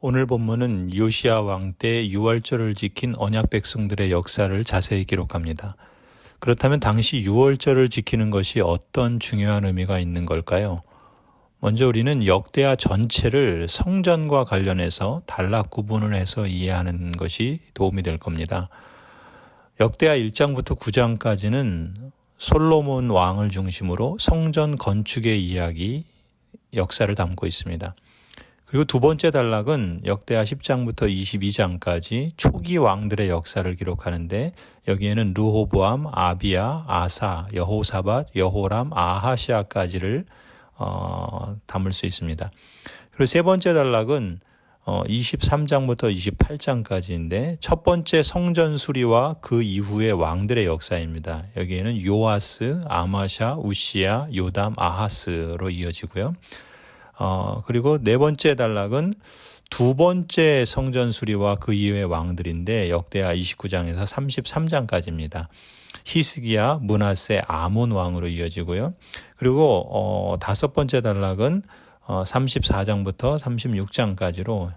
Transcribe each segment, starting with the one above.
오늘 본문은 요시야 왕 때 유월절을 지킨 언약 백성들의 역사를 자세히 기록합니다. 그렇다면 당시 유월절을 지키는 것이 어떤 중요한 의미가 있는 걸까요? 먼저 우리는 역대하 전체를 성전과 관련해서 단락 구분을 해서 이해하는 것이 도움이 될 겁니다. 역대하 1장부터 9장까지는 솔로몬 왕을 중심으로 성전 건축의 이야기, 역사를 담고 있습니다. 그리고 두 번째 단락은 역대하 10장부터 22장까지 초기 왕들의 역사를 기록하는데 여기에는 르호보암, 아비야, 아사, 여호사밧, 여호람, 아하시아까지를 담을 수 있습니다. 그리고 세 번째 단락은 23장부터 28장까지인데 첫 번째 성전 수리와 그 이후의 왕들의 역사입니다. 여기에는 요아스, 아마샤, 우시야, 요담, 아하스로 이어지고요. 그리고 네 번째 단락은 두 번째 성전 수리와 그 이후의 왕들인데 역대하 29장에서 33장까지입니다. 히스기야, 므낫세, 아몬 왕으로 이어지고요. 그리고 다섯 번째 단락은 34장부터 36장까지로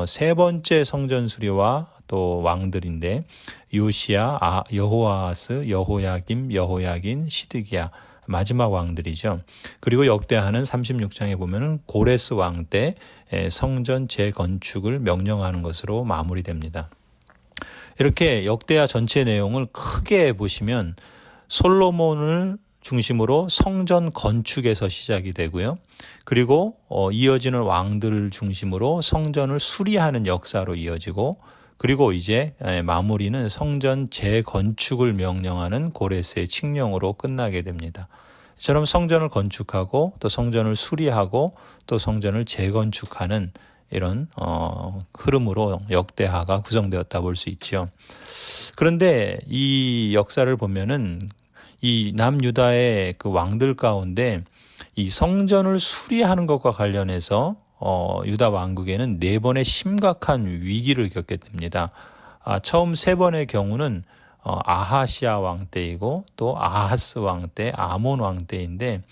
세 번째 성전 수리와 또 왕들인데 요시야, 여호아스, 여호야김, 여호야긴, 시드기야 마지막 왕들이죠. 그리고 역대하는 36장에 보면은 고레스 왕 때 성전 재건축을 명령하는 것으로 마무리됩니다. 이렇게 역대하 전체 내용을 크게 보시면 솔로몬을 중심으로 성전 건축에서 시작이 되고요. 그리고 이어지는 왕들을 중심으로 성전을 수리하는 역사로 이어지고 그리고 이제 마무리는 성전 재건축을 명령하는 고레스의 칙령으로 끝나게 됩니다. 이처럼 성전을 건축하고 또 성전을 수리하고 또 성전을 재건축하는 이런 흐름으로 역대하가 구성되었다 볼 수 있죠. 그런데 이 역사를 보면은 이 남유다의 그 왕들 가운데 이 성전을 수리하는 것과 관련해서 유다 왕국에는 네 번의 심각한 위기를 겪게 됩니다. 처음 세 번의 경우는 아하시아 왕 때이고 또 아하스 왕 때, 아몬 왕 때인데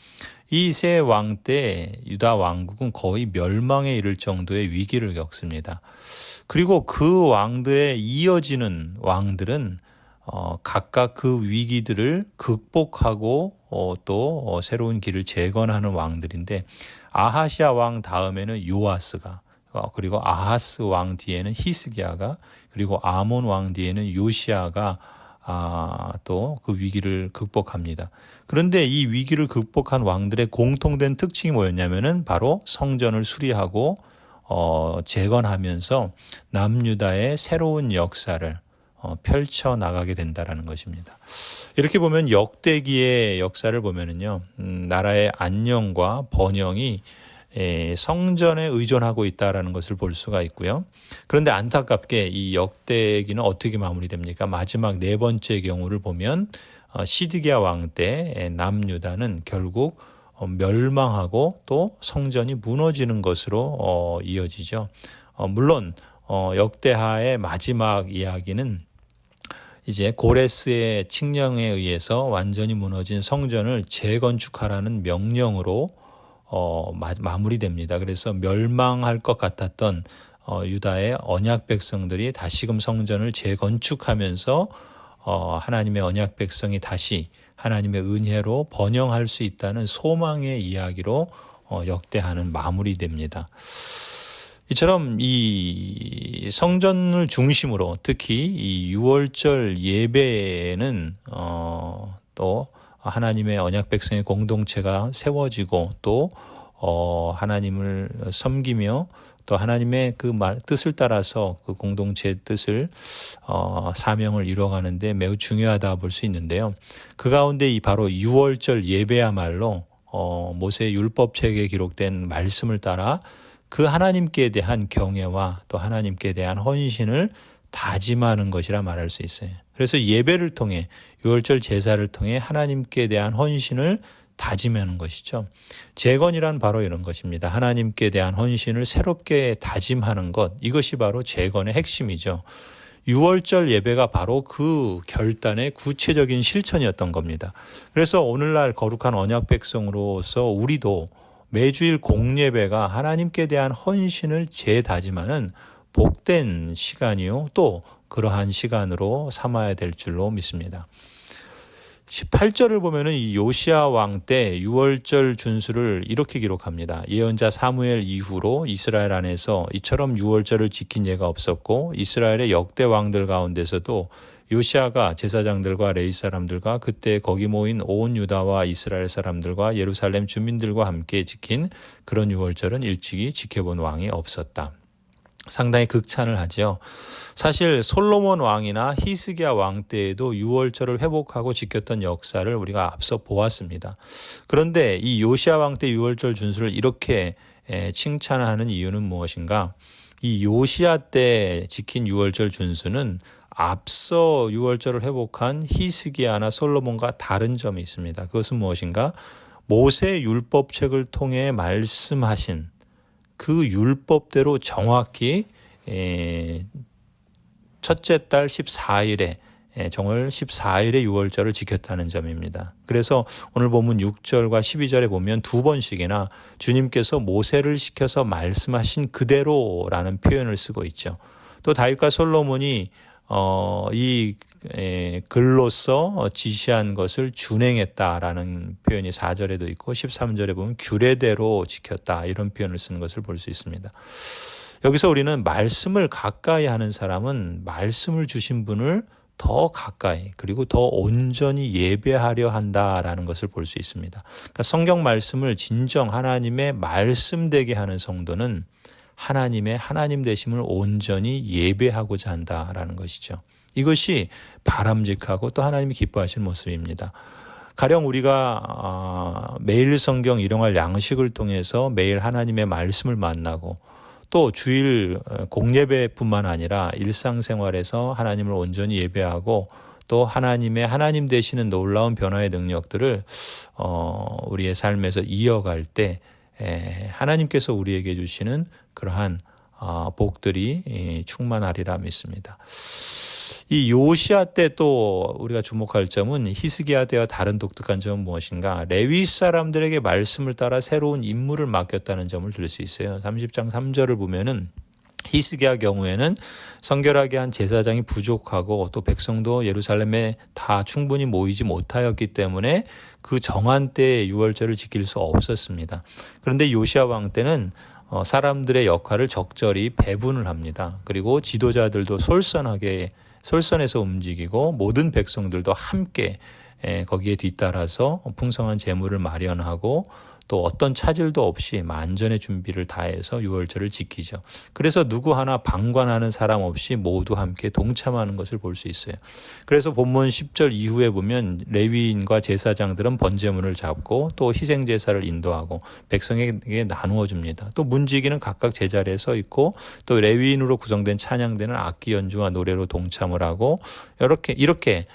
이 세 왕 때 유다 왕국은 거의 멸망에 이를 정도의 위기를 겪습니다. 그리고 그 왕들에 이어지는 왕들은 각각 그 위기들을 극복하고 또 새로운 길을 재건하는 왕들인데 아하시아 왕 다음에는 요아스가 그리고 아하스 왕 뒤에는 히스기야가 그리고 아몬 왕 뒤에는 요시야가 또 그 위기를 극복합니다. 그런데 이 위기를 극복한 왕들의 공통된 특징이 뭐였냐면은 바로 성전을 수리하고 재건하면서 남유다의 새로운 역사를 펼쳐 나가게 된다라는 것입니다. 이렇게 보면 역대기의 역사를 보면은요, 나라의 안녕과 번영이 성전에 의존하고 있다라는 것을 볼 수가 있고요. 그런데 안타깝게 이 역대기는 어떻게 마무리됩니까? 마지막 네 번째 경우를 보면 시드기야 왕 때 남유다는 결국 멸망하고 또 성전이 무너지는 것으로 이어지죠. 물론 역대하의 마지막 이야기는 이제 고레스의 칙령에 의해서 완전히 무너진 성전을 재건축하라는 명령으로 마무리됩니다. 그래서 멸망할 것 같았던 유다의 언약 백성들이 다시금 성전을 재건축하면서 하나님의 언약 백성이 다시 하나님의 은혜로 번영할 수 있다는 소망의 이야기로 역대하는 마무리됩니다. 이처럼 이 성전을 중심으로 특히 이 유월절 예배에는 또 하나님의 언약 백성의 공동체가 세워지고 또 하나님을 섬기며 또 하나님의 그 뜻을 따라서 그 공동체의 뜻을 사명을 이루어가는데 매우 중요하다 볼 수 있는데요. 그 가운데 이 바로 유월절 예배야말로 모세 율법책에 기록된 말씀을 따라 그 하나님께 대한 경외와 또 하나님께 대한 헌신을 다짐하는 것이라 말할 수 있어요. 그래서 예배를 통해 유월절 제사를 통해 하나님께 대한 헌신을 다짐하는 것이죠. 재건이란 바로 이런 것입니다. 하나님께 대한 헌신을 새롭게 다짐하는 것, 이것이 바로 재건의 핵심이죠. 유월절 예배가 바로 그 결단의 구체적인 실천이었던 겁니다. 그래서 오늘날 거룩한 언약 백성으로서 우리도 매주일 공예배가 하나님께 대한 헌신을 재다짐하는 복된 시간이요. 또 그러한 시간으로 삼아야 될 줄로 믿습니다. 18절을 보면은 이 요시야 왕 때 유월절 준수를 이렇게 기록합니다. 예언자 사무엘 이후로 이스라엘 안에서 이처럼 유월절을 지킨 예가 없었고 이스라엘의 역대 왕들 가운데서도 요시야가 제사장들과 레위 사람들과 그때 거기 모인 온 유다와 이스라엘 사람들과 예루살렘 주민들과 함께 지킨 그런 유월절은 일찍이 지켜본 왕이 없었다. 상당히 극찬을 하죠. 사실 솔로몬 왕이나 히스기야 왕 때에도 유월절을 회복하고 지켰던 역사를 우리가 앞서 보았습니다. 그런데 이 요시야 왕 때 유월절 준수를 이렇게 칭찬하는 이유는 무엇인가? 이 요시야 때 지킨 유월절 준수는 앞서 유월절을 회복한 히스기야나 솔로몬과 다른 점이 있습니다. 그것은 무엇인가? 모세 율법책을 통해 말씀하신 그 율법대로 정확히 첫째 달 14일에 정월 14일에 유월절을 지켰다는 점입니다. 그래서 오늘 본문 6절과 12절에 보면 두 번씩이나 주님께서 모세를 시켜서 말씀하신 그대로라는 표현을 쓰고 있죠. 또 다윗과 솔로몬이 이 글로써 지시한 것을 준행했다라는 표현이 4절에도 있고 13절에 보면 규례대로 지켰다 이런 표현을 쓰는 것을 볼 수 있습니다. 여기서 우리는 말씀을 가까이 하는 사람은 말씀을 주신 분을 더 가까이 그리고 더 온전히 예배하려 한다라는 것을 볼 수 있습니다. 그러니까 성경 말씀을 진정 하나님의 말씀되게 하는 성도는 하나님의 하나님 되심을 온전히 예배하고자 한다라는 것이죠. 이것이 바람직하고 또 하나님이 기뻐하시는 모습입니다. 가령 우리가 매일 성경 일용할 양식을 통해서 매일 하나님의 말씀을 만나고 또 주일 공예배뿐만 아니라 일상생활에서 하나님을 온전히 예배하고 또 하나님의 하나님 되시는 놀라운 변화의 능력들을 우리의 삶에서 이어갈 때 하나님께서 우리에게 주시는 그러한 복들이 충만하리라 믿습니다. 이 요시야 때 또 우리가 주목할 점은 히스기야 때와 다른 독특한 점은 무엇인가? 레위 사람들에게 말씀을 따라 새로운 임무를 맡겼다는 점을 들 수 있어요. 30장 3절을 보면은 히스기야 경우에는 성결하게 한 제사장이 부족하고 또 백성도 예루살렘에 다 충분히 모이지 못하였기 때문에 그 정한 때에 유월절을 지킬 수 없었습니다. 그런데 요시야 왕 때는 사람들의 역할을 적절히 배분을 합니다. 그리고 지도자들도 솔선해서 움직이고 모든 백성들도 함께 거기에 뒤따라서 풍성한 재물을 마련하고 또 어떤 차질도 없이 만전의 준비를 다해서 유월절을 지키죠. 그래서 누구 하나 방관하는 사람 없이 모두 함께 동참하는 것을 볼 수 있어요. 그래서 본문 10절 이후에 보면 레위인과 제사장들은 번제물을 잡고 또 희생제사를 인도하고 백성에게 나누어 줍니다. 또 문지기는 각각 제자리에 서 있고 또 레위인으로 구성된 찬양대는 악기 연주와 노래로 동참을 하고 이렇게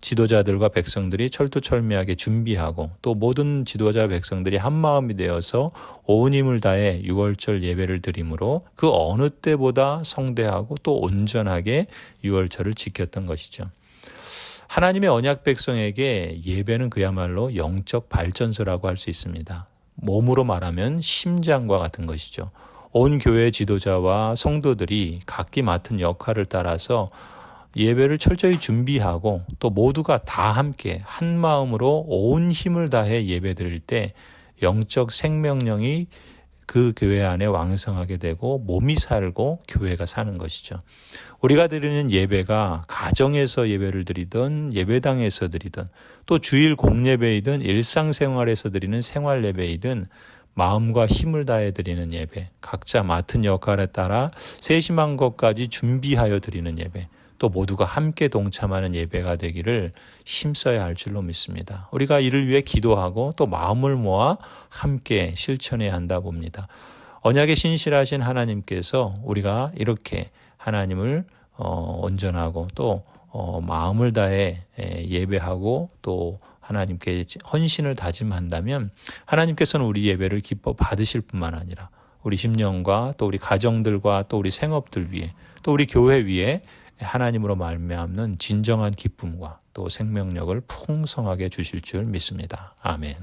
지도자들과 백성들이 철두철미하게 준비하고 또 모든 지도자 백성들이 한마음이 되어서 온 힘을 다해 유월절 예배를 드림으로 그 어느 때보다 성대하고 또 온전하게 유월절을 지켰던 것이죠. 하나님의 언약 백성에게 예배는 그야말로 영적 발전소라고 할 수 있습니다. 몸으로 말하면 심장과 같은 것이죠. 온 교회 지도자와 성도들이 각기 맡은 역할을 따라서 예배를 철저히 준비하고 또 모두가 다 함께 한 마음으로 온 힘을 다해 예배드릴 때 영적 생명력이 그 교회 안에 왕성하게 되고 몸이 살고 교회가 사는 것이죠. 우리가 드리는 예배가 가정에서 예배를 드리든 예배당에서 드리든 또 주일 공예배이든 일상생활에서 드리는 생활 예배이든 마음과 힘을 다해 드리는 예배, 각자 맡은 역할에 따라 세심한 것까지 준비하여 드리는 예배, 또 모두가 함께 동참하는 예배가 되기를 힘써야 할 줄로 믿습니다. 우리가 이를 위해 기도하고 또 마음을 모아 함께 실천해야 한다 봅니다. 언약에 신실하신 하나님께서 우리가 이렇게 하나님을 온전하고 또 마음을 다해 예배하고 또 하나님께 헌신을 다짐한다면 하나님께서는 우리 예배를 기뻐 받으실 뿐만 아니라 우리 심령과 또 우리 가정들과 또 우리 생업들 위에 또 우리 교회 위에 하나님으로 말미암는 진정한 기쁨과 또 생명력을 풍성하게 주실 줄 믿습니다. 아멘.